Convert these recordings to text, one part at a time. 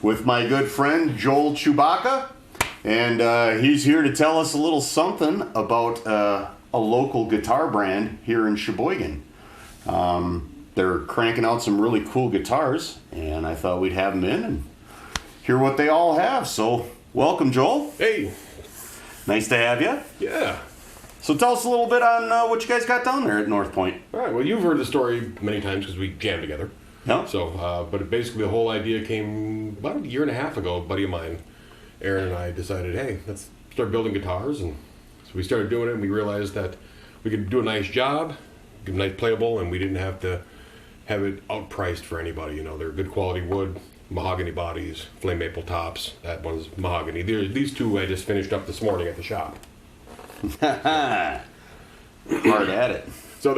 with my good friend Joel Heribacka, and he's here to tell us a little something about a local guitar brand here in Sheboygan. They're cranking out some really cool guitars, and I thought we'd have them in and hear what they all have. So, welcome, Joel. Hey. Nice to have you. Yeah. So tell us a little bit on what you guys got down there at North Point. All right. Well, you've heard the story many times because we jammed together. Yeah. So, but basically the whole idea came about a year and a half ago. A buddy of mine, Aaron, and I decided, hey, let's start building guitars. And so we started doing it, and we realized that we could do a nice job, get nice playable, and we didn't have to have it outpriced for anybody. You know, they're good quality wood, mahogany bodies, flame maple tops. That one's mahogany. These two I just finished up this morning at the shop. Hard at it. So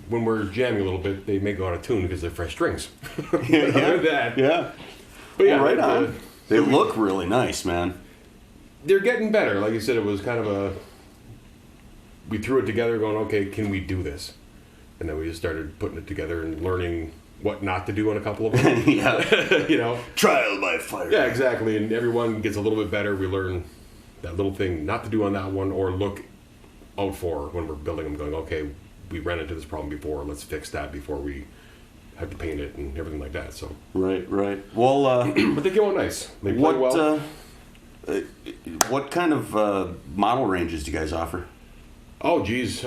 when we're jamming a little bit, they may go out of tune because they're fresh strings. Yeah. Other than that. Yeah. But yeah, well, right on. They look really nice, man. They're getting better. Like you said, it was kind of we threw it together going, okay, can we do this? And then we just started putting it together and learning what not to do on a couple of them. Yeah. You know? Trial by fire. Yeah, exactly. And everyone gets a little bit better. We learn that little thing not to do on that one or look out for when we're building them, going, okay, we ran into this problem before, let's fix that before we have to paint it and everything like that. So Right. Well, but they came out nice. They play well. What kind of model ranges do you guys offer? Oh, geez.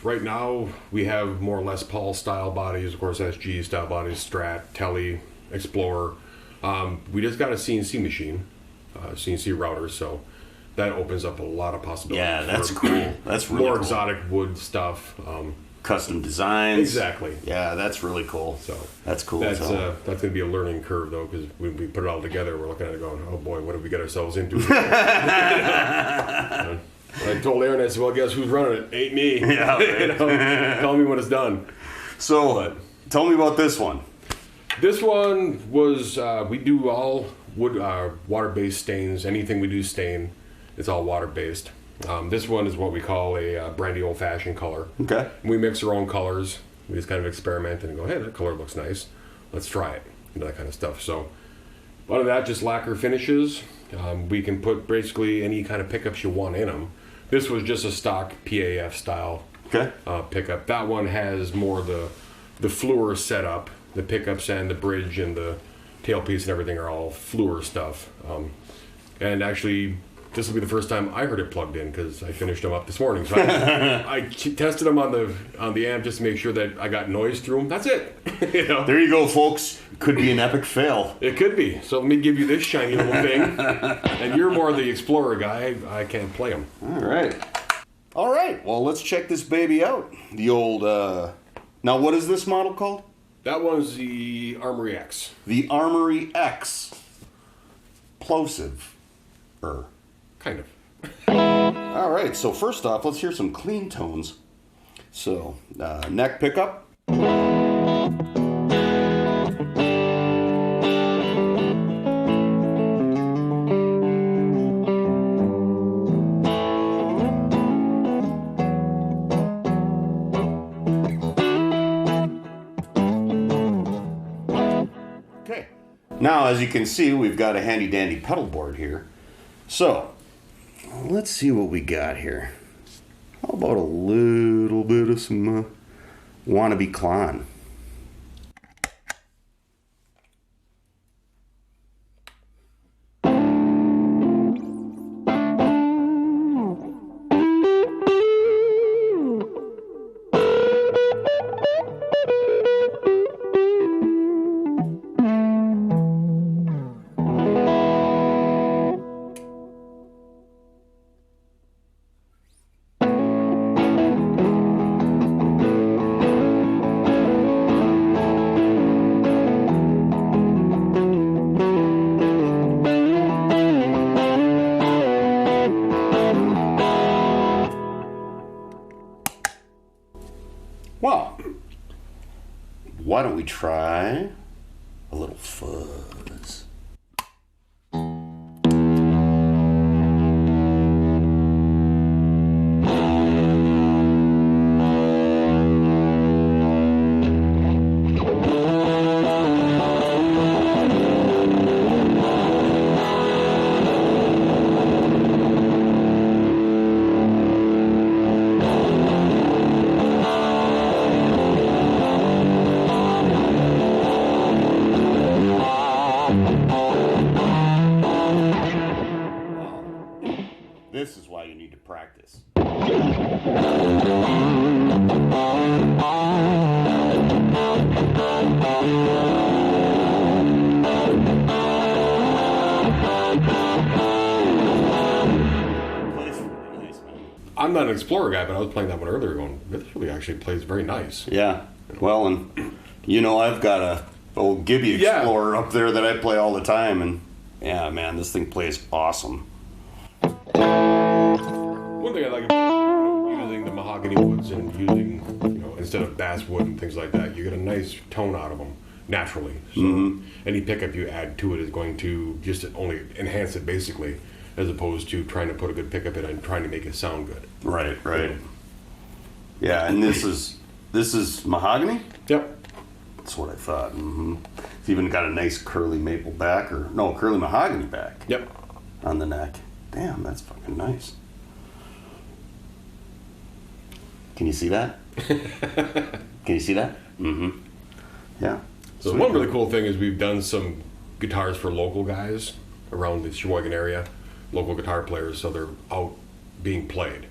Right now we have more Les Paul style bodies, of course, SG style bodies, Strat, Tele, Explorer. We just got a CNC machine, CNC router, so that opens up a lot of possibilities. Yeah, that's cool. That's really more cool. exotic wood stuff. Custom designs. Exactly. Yeah, that's really cool. So that's cool. That's going to be a learning curve, though, because when we put it all together, we're looking at it going, oh boy, what have we got ourselves into? I told Aaron, I said, well, guess who's running it? Ain't me. Yeah, right. Tell me when it's done. So, tell me about this one. This one was, we do all wood, water-based stains. Anything we do stain, it's all water-based. This one is what we call a brandy old-fashioned color. Okay. We mix our own colors. We just kind of experiment and go, hey, that color looks nice. Let's try it. You know, that kind of stuff. So, other than that, just lacquer finishes. We can put basically any kind of pickups you want in them. This was just a stock PAF style pickup. That one has more the Fluor setup. The pickups and the bridge and the tailpiece and everything are all Fluor stuff. And actually, this will be the first time I heard it plugged in because I finished them up this morning. So I tested them on the amp just to make sure that I got noise through them. That's it. You know? There you go, folks. Could be an epic fail. It could be. So let me give you this shiny little thing. And you're more the Explorer guy. I can't play them. All right. Well, let's check this baby out. The old. Now, what is this model called? That one's the Armory X. The Armory X. Plosive. Kind of. All right, so first off, let's hear some clean tones. So, neck pickup. Okay. Now, as you can see, we've got a handy-dandy pedal board here. So, let's see what we got here. How about a little bit of some wannabe Klon? Well, why don't we try a little fuzz? I'm not an Explorer guy, but I was playing that one earlier going, this really actually plays very nice. Yeah. Well, and I've got a old Gibby Explorer up there that I play all the time, and yeah, man, this thing plays awesome. One thing I like about using the mahogany woods and using, instead of basswood and things like that, you get a nice tone out of them naturally. So any pickup you add to it is going to just only enhance it basically, as opposed to trying to put a good pickup in and trying to make it sound good. Right. Yeah, and this is mahogany? Yep. That's what I thought. It's even got a nice curly maple back, curly mahogany back. Yep. On the neck. Damn, that's fucking nice. Can you see that? Can you see that? Yeah. So one really cool thing is we've done some guitars for local guys around the Sheboygan area, local guitar players, so they're out being played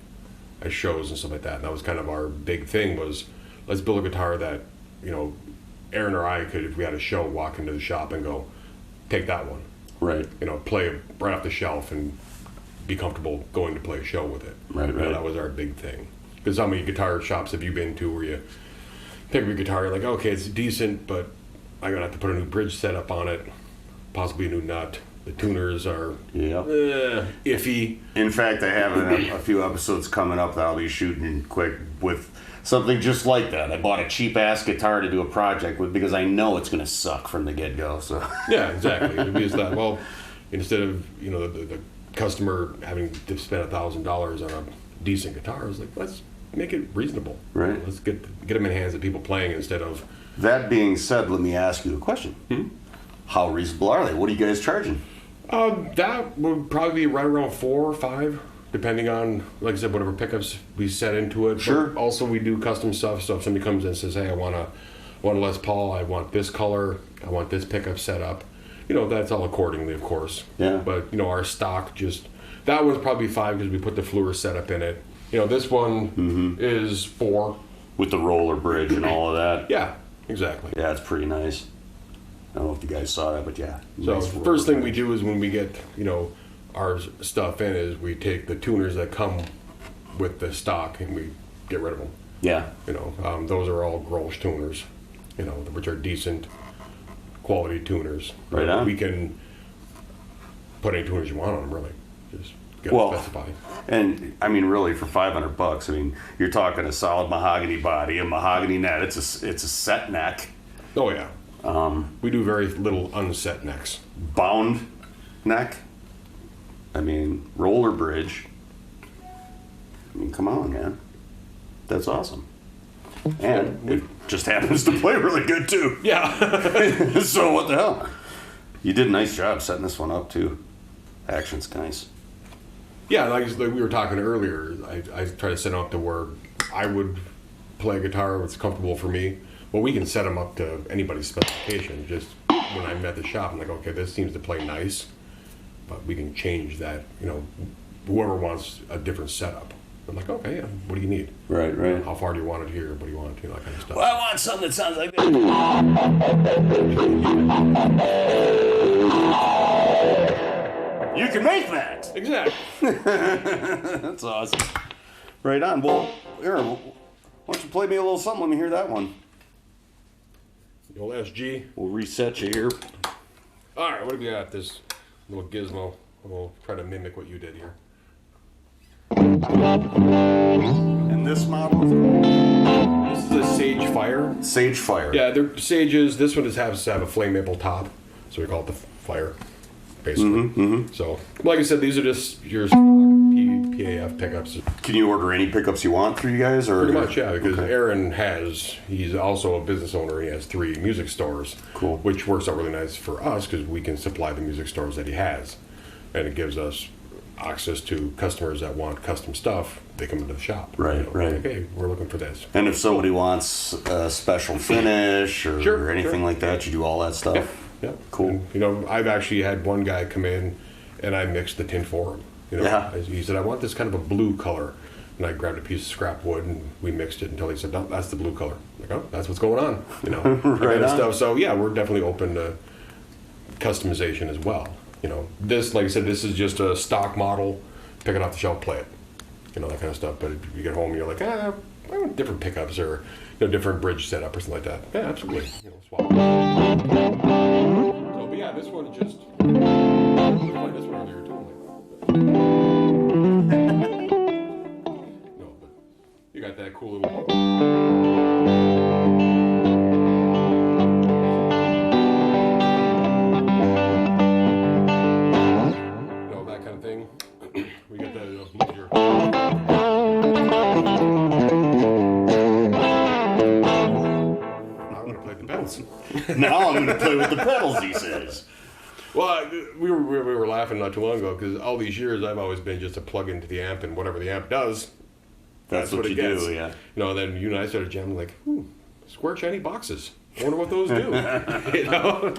at shows and stuff like that. And that was kind of our big thing was, let's build a guitar that, Aaron or I could, if we had a show, walk into the shop and go, take that one. Right. Play it right off the shelf and be comfortable going to play a show with it. Right. That was our big thing. Because how many guitar shops have you been to where you pick up your guitar, you're like, okay, it's decent, but I'm going to have to put a new bridge setup on it, possibly a new nut. The tuners are iffy. In fact, I have a few episodes coming up that I'll be shooting quick with something just like that. I bought a cheap-ass guitar to do a project with because I know it's going to suck from the get-go. So yeah, exactly. It means that, well, instead of, the customer having to spend $1,000 on a decent guitar, it's like, let's make it reasonable. Right. Let's get them in hands of people playing instead of... That being said, let me ask you a question. How reasonable are they? What are you guys charging? That would probably be right around 4 or 5, depending on, like I said, whatever pickups we set into it. Sure. But also, we do custom stuff. So if somebody comes in and says, "Hey, I want a Les Paul. I want this color. I want this pickup set up," that's all accordingly, of course. Yeah. But our stock that one's probably 5 because we put the Fluor setup in it. This one is 4 with the roller bridge and all of that. Yeah, exactly. Yeah, it's pretty nice. I don't know if you guys saw that, but yeah. So nice first thing we do is when we get, our stuff in is we take the tuners that come with the stock and we get rid of them. Yeah. Those are all Grolsch tuners, which are decent quality tuners. Right on. We can put any tuners you want on them, really. Just get them specified. And I mean, really, for $500, I mean, you're talking a solid mahogany body, a mahogany net. It's a set neck. Oh yeah. We do very little unset necks. Bound neck. I mean, roller bridge. I mean, come on, man. That's awesome. And it just happens to play really good, too. Yeah. So what the hell? You did a nice job setting this one up, too. Action's nice. Yeah, like we were talking earlier, I try to set them up to where I would play a guitar that's comfortable for me. Well, we can set them up to anybody's specification. Just when I'm at the shop, I'm like, okay, this seems to play nice, but we can change that. Whoever wants a different setup. I'm like, okay, yeah, what do you need? Right. How far do you want it here? What do you want? That kind of stuff. Well, I want something that sounds like this. You can make that. Exactly. That's awesome. Right on. Well, Aaron, why don't you play me a little something? Let me hear that one. The old SG. We'll reset you here. All right, what do we got? This little gizmo. We'll try to mimic what you did here. And this model? This is a Sage Fire. Sage Fire. Yeah, they're Sages. This one has to have a flame maple top, so we call it the Fire, basically. So, like I said, these are just your stock PAF pickups. Can you order any pickups you want for you guys? Or? Pretty much, yeah, because Aaron he's also a business owner. He has 3 music stores. Cool. Which works out really nice for us because we can supply the music stores that he has. And it gives us access to customers that want custom stuff. They come into the shop. Right. Okay, we're looking for this. And if somebody wants a special finish or anything like that, you do all that stuff? Yeah. Cool. And, I've actually had one guy come in and I mixed the tint for him. He said, I want this kind of a blue color. And I grabbed a piece of scrap wood and we mixed it until he said, no, that's the blue color. I'm like, oh, that's what's going on. That kind of stuff. So, yeah, we're definitely open to customization as well. This, like I said, this is just a stock model. Pick it off the shelf, play it. you know, that kind of stuff. But if you get home, you're like, I want different pickups or different bridge setup or something like that. Yeah, absolutely. You know, swap. So, but yeah, this one just. I played this one earlier too. No, but you got that cool little. That kind of thing. We got that easier. I'm gonna play the pedals. Now I'm going to play with the pedals, he says. Well, we were laughing not too long ago because all these years I've always been just a plug into the amp and whatever the amp does. That's what it you gets. do, yeah. You know, then you and I started jamming like, square shiny boxes. I wonder what those do. You know.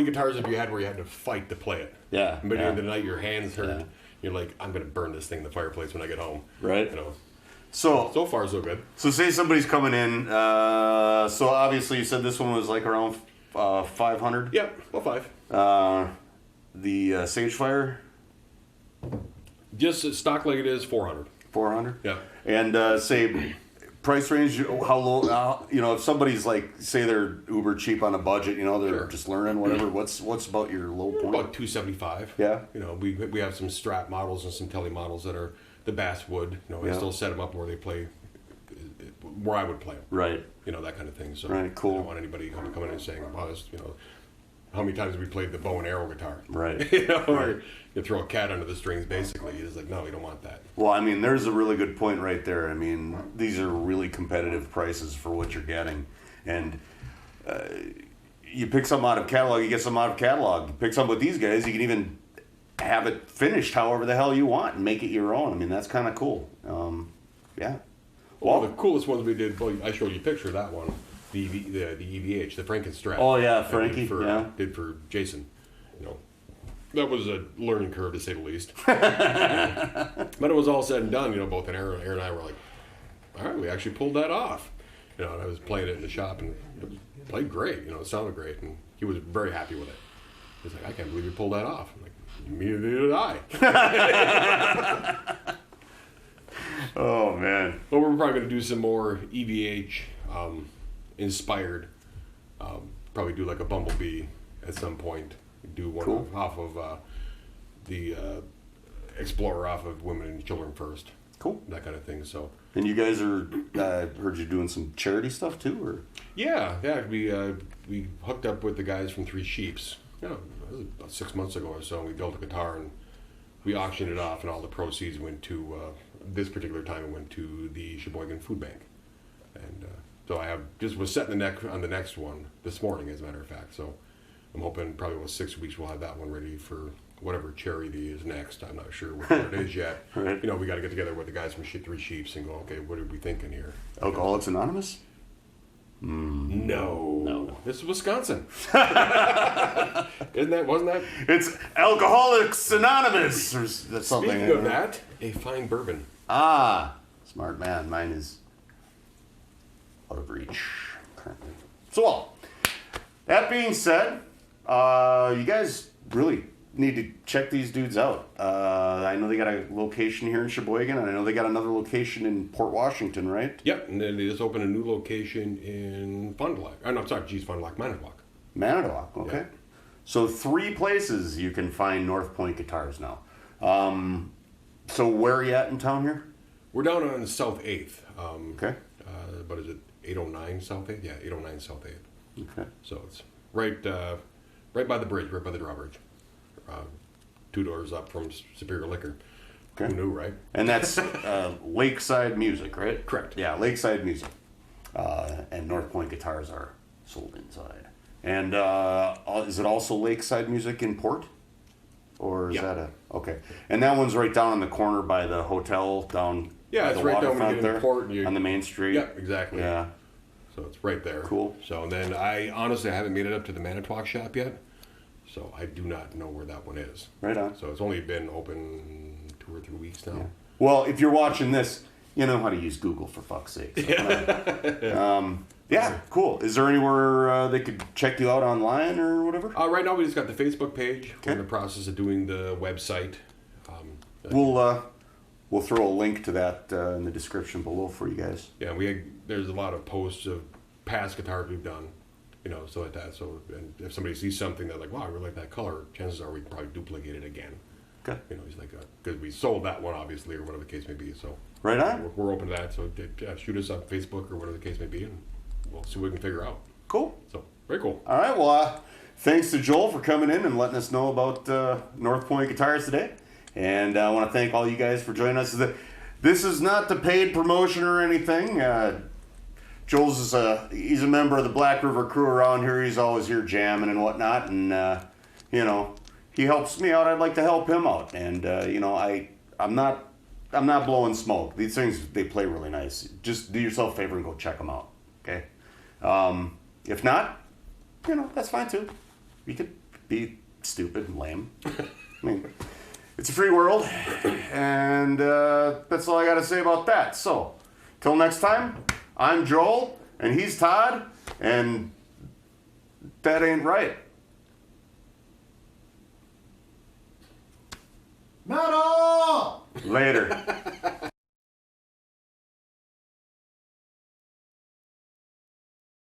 Guitars have you had where you had to fight to play it? Yeah. But in the night your hands hurt. Yeah. You're like, I'm gonna burn this thing in the fireplace when I get home. Right. You know. So far so good. So say somebody's coming in. So obviously you said this one was like around 500. Yep. Well, 5. The Sagefire. Just stock like it is 400. 400. Yeah. And say. Price range, how low? You know, if somebody's like, say they're uber cheap on a budget, you know, they're just learning, whatever. What's about your low point? About $275. Yeah. You know, we have some Strat models and some Tele models that are the basswood. You know, I still set them up where they play, where I would play them. Right. You know, that kind of thing. So right. Cool. I don't want anybody coming in and saying, "Wow, you know, how many times have we played the bow and arrow guitar?" Right. You know, right. Or you throw a cat under the strings. Basically, it's like, no, we don't want that. Well, I mean, there's a really good point right there. I mean, these are really competitive prices for what you're getting, and you pick something out of catalog, you get something out of catalog. You pick something with these guys, you can even have it finished however the hell you want and make it your own. I mean, that's kind of cool. Yeah. Well, the coolest ones we did. Well, I showed you a picture of that one. The EVH, the Frankenstrat. Oh yeah, Frankie. Did for Jason. You know, that was a learning curve to say the least. But it was all said and done. You know, both Aaron and I were like, all right, we actually pulled that off. You know, and I was playing it in the shop and it played great. You know, it sounded great, and he was very happy with it. He's like, I can't believe you pulled that off. I'm like, neither did I. Oh man. But we're probably going to do some more EVH inspired. Probably do like a Bumblebee at some point. Do one cool. off of the Explorer off of Women and Children First. Cool. That kind of thing. So. And you guys are heard you doing some charity stuff too, or? Yeah. We hooked up with the guys from Three Sheeps. You know, it was about 6 months ago or so. And we built a guitar and we auctioned it off, and all the proceeds went to this particular time. It went to the Sheboygan Food Bank, and so I was setting the neck on the next one this morning, as a matter of fact. So I'm hoping probably about 6 weeks we'll have that one ready for whatever charity is next. I'm not sure what it is yet. Right. You know, we got to get together with the guys from Three Sheeps and go, okay, what are we thinking here? Alcoholics Anonymous? No. This is Wisconsin. Wasn't that? It's Alcoholics Anonymous or something. Speaking of that, a fine bourbon. Ah, smart man. Mine is out of reach currently. So, that being said, you guys really need to check these dudes out. I know they got a location here in Sheboygan, and I know they got another location in Port Washington, right? Yep, and then they just opened a new location in Fond du Lac. Oh, no, I'm sorry, Fond du Lac, Manitowoc. Manitowoc, okay. Yeah. So 3 places you can find North Point guitars now. So where are you at in town here? We're down on South 8th. Okay. What is it, 809 South 8th? Yeah, 809 South 8th. Okay. So it's right by the bridge, right by the drawbridge. 2 doors up from Superior Liquor. Okay. Who knew, right? And that's Lakeside Music, right? Correct. Yeah, Lakeside Music. And North Point guitars are sold inside. And is it also Lakeside Music in Port? Or is Yeah. that okay? And that one's right down in the corner by the hotel down. Yeah, by it's the right down when you waterfront get into there, Port and you- on the main street. Yeah, exactly. Yeah. So it's right there. Cool. So and then I honestly haven't made it up to the Manitowoc shop yet. So I do not know where that one is. Right on. So it's only been open 2 or 3 weeks now. Yeah. Well, if you're watching this, you know how to use Google, for fuck's sake. So, yeah, cool. Is there anywhere they could check you out online or whatever? Right now we just got the Facebook page. Okay. We're in the process of doing the website. We'll throw a link to that in the description below for you guys. Yeah, there's a lot of posts of past guitars we've done, so like that. So and if somebody sees something they're like, wow, I really like that color, chances are we can probably duplicate it again. Okay. He's like, because we sold that one obviously, or whatever the case may be. So Right on. we're open to that. So shoot us on Facebook or whatever the case may be, and we'll see what we can figure out. Cool. So very cool. All right. Well, thanks to Joel for coming in and letting us know about North Point guitars today. And I want to thank all you guys for joining us. This is not the paid promotion or anything. Joel's he's a member of the Black River crew around here. He's always here jamming and whatnot. And, he helps me out. I'd like to help him out. And, I'm not blowing smoke. These things, they play really nice. Just do yourself a favor and go check them out. Okay? If not, that's fine too. You could be stupid and lame. I mean, it's a free world, and that's all I got to say about that. So, till next time, I'm Joel, and he's Todd, and that ain't right. Metal! Later.